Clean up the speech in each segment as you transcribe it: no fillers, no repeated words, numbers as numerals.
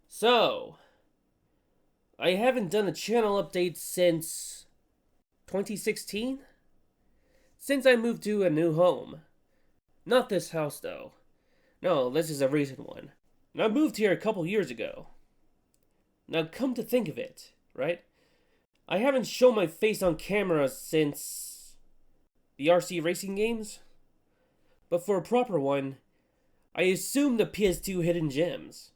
So, I haven't done a channel update since 2016? Since I moved to a new home. Not this house, though. No, this is a recent one. And I moved here a couple years ago. Now, come to think of it, right? I haven't shown my face on camera since the RC racing games. But for a proper one, I assume the PS2 Hidden Gems.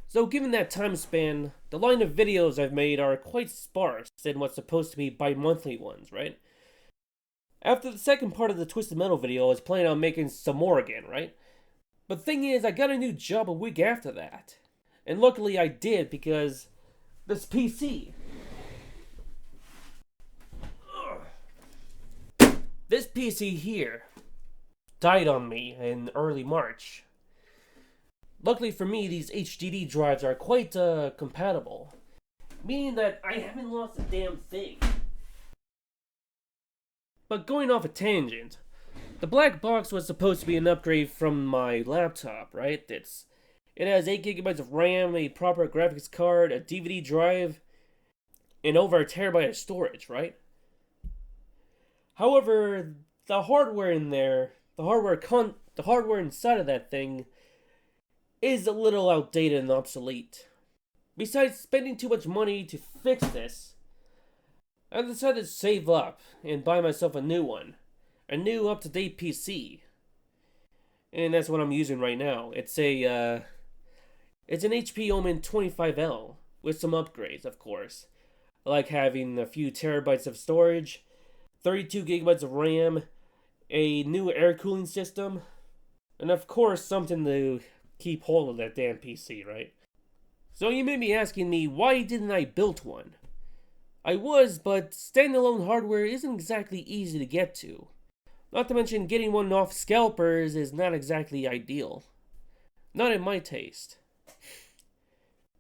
So given that time span, the line of videos I've made are quite sparse in what's supposed to be bi-monthly ones, right? After the second part of the Twisted Metal video, I was planning on making some more again, right? But thing is, I got a new job a week after that. And luckily I did because this PC. This PC here died on me in early March. Luckily for me, these HDD drives are quite compatible, meaning that I haven't lost a damn thing. But going off a tangent, the black box was supposed to be an upgrade from my laptop, right? It has 8 gigabytes of RAM, a proper graphics card, a DVD drive, and over a terabyte of storage, right? However, the hardware in there, the hardware inside of that thing is a little outdated and obsolete. Besides spending too much money to fix this, I decided to save up and buy myself a new one. A new up-to-date PC. And that's what I'm using right now. It's an HP Omen 25L with some upgrades, of course. Like having a few terabytes of storage, 32 gigabytes of RAM, a new air cooling system, and of course something to keep hold of that damn PC, right? So you may be asking me, why didn't I build one? I was, but standalone hardware isn't exactly easy to get to. Not to mention getting one off scalpers is not exactly ideal. Not in my taste.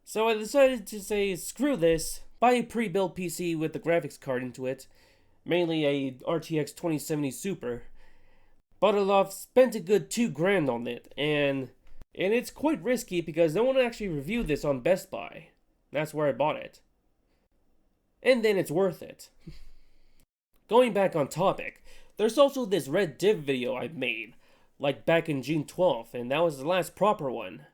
So I decided to say, screw this, buy a pre-built PC with the graphics card into it, mainly a RTX 2070 Super. Bought it off, spent a good $2,000 on it, and it's quite risky because no one actually reviewed this on Best Buy. That's where I bought it. And then it's worth it. Going back on topic, there's also this Red Div video I made, like back in June 12th, and that was the last proper one.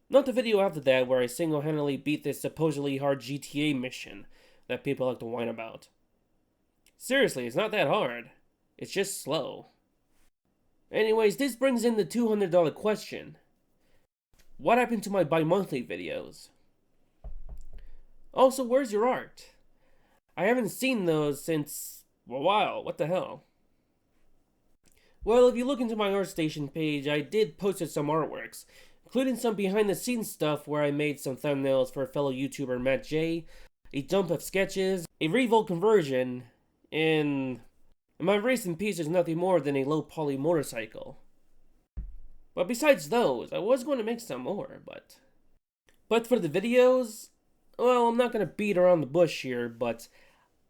Not the video after that where I single-handedly beat this supposedly hard GTA mission that people like to whine about. Seriously, it's not that hard. It's just slow. Anyways, this brings in the $200 question. What happened to my bi-monthly videos? Also, where's your art? I haven't seen those since a while. What the hell? Well, if you look into my ArtStation page, I did post some artworks, including some behind-the-scenes stuff where I made some thumbnails for a fellow YouTuber Matt J, a dump of sketches, a Revolt conversion, and my racing piece is nothing more than a low-poly motorcycle. But besides those, I was going to make some more, but for the videos, well, I'm not going to beat around the bush here, but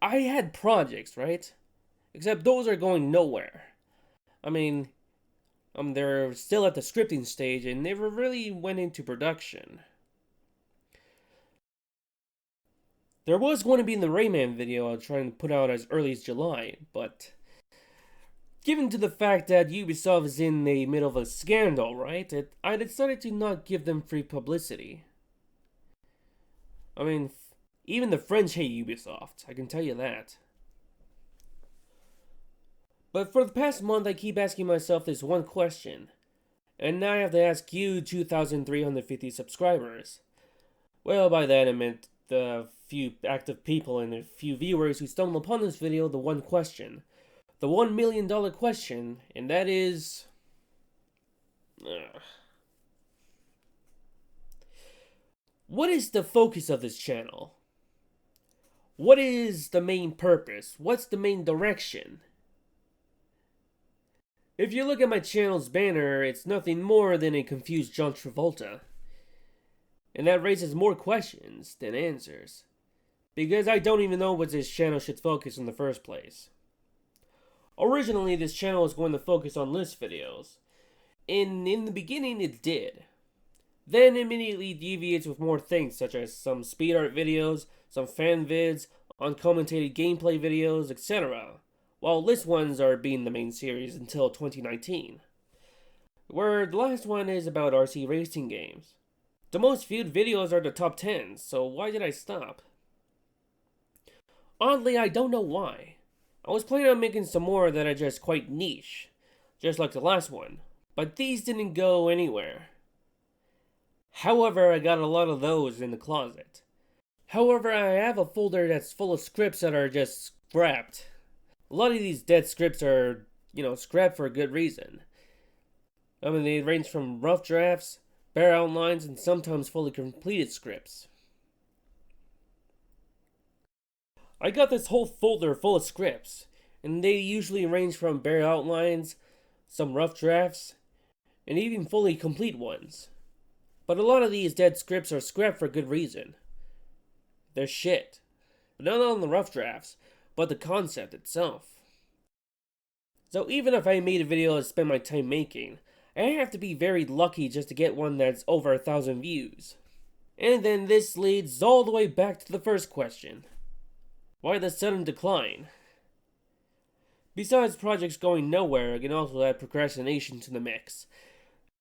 I had projects, right? Except those are going nowhere. I mean, they're still at the scripting stage and never really went into production. There was going to be the Rayman video I was trying to put out as early as July, but given to the fact that Ubisoft is in the middle of a scandal, right, I decided to not give them free publicity. I mean, even the French hate Ubisoft, I can tell you that. But for the past month, I keep asking myself this one question. And now I have to ask you, 2,350 subscribers. Well, by that I meant the few active people and the few viewers who stumbled upon this video, the one question. The $1 million question, and that is... What is the focus of this channel? What is the main purpose? What's the main direction? If you look at my channel's banner, it's nothing more than a confused John Travolta. And that raises more questions than answers. Because I don't even know what this channel should focus in the first place. Originally, this channel was going to focus on list videos. And in the beginning, it did. then immediately deviates with more things such as some speed art videos, some fan vids, uncommented gameplay videos, etc., while this ones are being the main series until 2019, where the last one is about RC racing games. The most viewed videos are the top 10, so why did I stop? Oddly, I don't know why. I was planning on making some more that are just quite niche, just like the last one, but these didn't go anywhere. However, I got a lot of those in the closet. However, I have a folder that's full of scripts that are just scrapped. A lot of these dead scripts are, scrapped for a good reason. I mean, they range from rough drafts, bare outlines, and sometimes fully completed scripts. I got this whole folder full of scripts, and they usually range from bare outlines, some rough drafts, and even fully complete ones. But a lot of these dead scripts are scrapped for good reason. They're shit. But not on the rough drafts, but the concept itself. So even if I made a video to spend my time making, I have to be very lucky just to get one that's over 1,000 views. And then this leads all the way back to the first question. Why the sudden decline? Besides projects going nowhere, I can also add procrastination to the mix.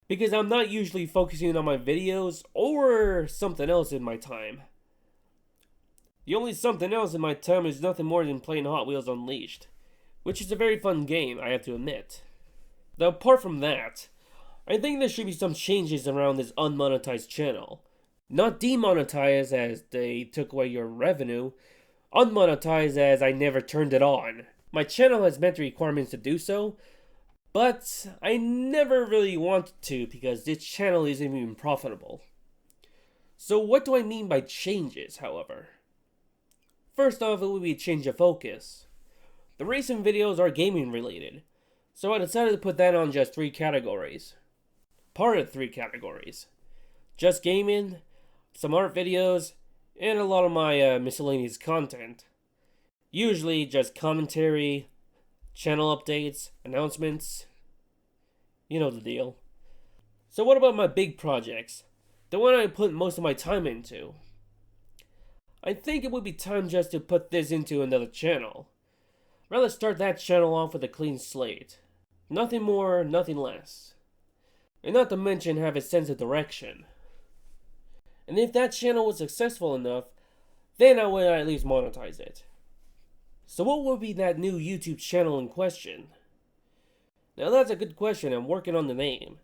Because I'm not usually focusing on my videos or something else in my time. The only something else in my time is nothing more than playing Hot Wheels Unleashed, which is a very fun game, I have to admit. Now, apart from that, I think there should be some changes around this unmonetized channel. Not demonetized as they took away your revenue, unmonetized as I never turned it on. My channel has met the requirements to do so, but I never really wanted to because this channel isn't even profitable. So what do I mean by changes, however? First off, it would be a change of focus. The recent videos are gaming related, so I decided to put that on just 3 categories. Part of 3 categories. Just gaming, some art videos, and a lot of my miscellaneous content. Usually just commentary, channel updates, announcements. You know the deal. So what about my big projects? The one I put most of my time into? I think it would be time just to put this into another channel. Rather start that channel off with a clean slate. Nothing more, nothing less. And not to mention have a sense of direction. And if that channel was successful enough, then I would at least monetize it. So what would be that new YouTube channel in question? Now that's a good question, I'm working on the name.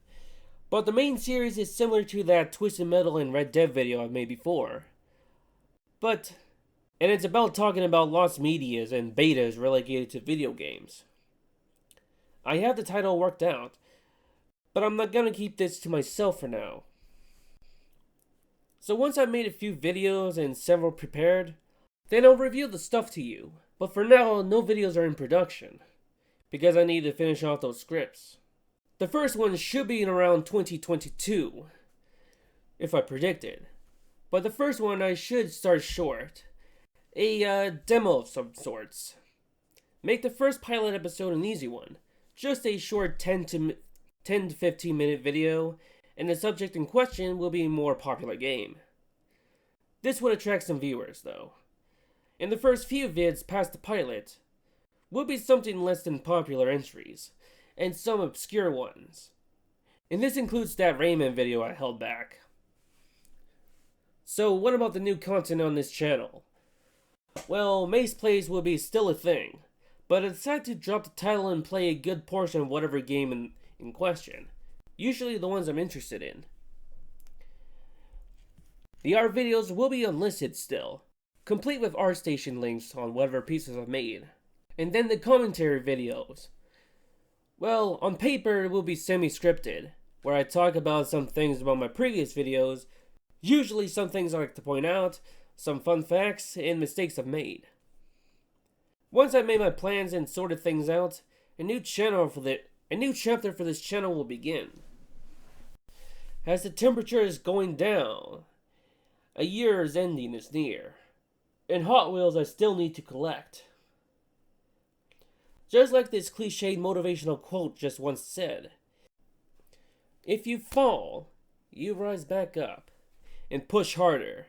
But the main series is similar to that Twisted Metal and Red Dead video I've made before. And it's about talking about lost medias and betas related to video games. I have the title worked out, but I'm not gonna keep this to myself for now. So once I've made a few videos and several prepared, then I'll reveal the stuff to you. But for now, no videos are in production, because I need to finish off those scripts. The first one should be in around 2022, if I predicted. But the first one I should start short. A demo of some sorts. Make the first pilot episode an easy one. Just a short 10 to 15 minute video, and the subject in question will be a more popular game. This would attract some viewers though. And the first few vids past the pilot will be something less than popular entries, and some obscure ones. And this includes that Rayman video I held back. So what about the new content on this channel? Well, Mace Plays will be still a thing, but I decided to drop the title and play a good portion of whatever game in question, usually the ones I'm interested in. The art videos will be unlisted still, complete with ArtStation links on whatever pieces I've made. And then the commentary videos. Well, on paper it will be semi-scripted, where I talk about some things about my previous videos, usually some things I like to point out, some fun facts, and mistakes I've made. Once I've made my plans and sorted things out, a new chapter for this channel will begin. As the temperature is going down, a year's ending is near, and Hot Wheels I still need to collect. Just like this cliched motivational quote just once said, if you fall, you rise back up and push harder.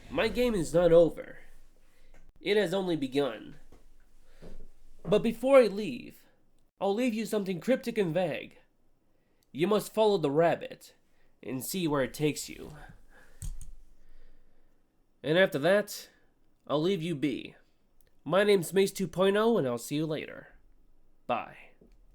My game is not over. It has only begun. But before I leave, I'll leave you something cryptic and vague. You must follow the rabbit and see where it takes you. And after that, I'll leave you be. My name's Mace 2.0, and I'll see you later. Bye.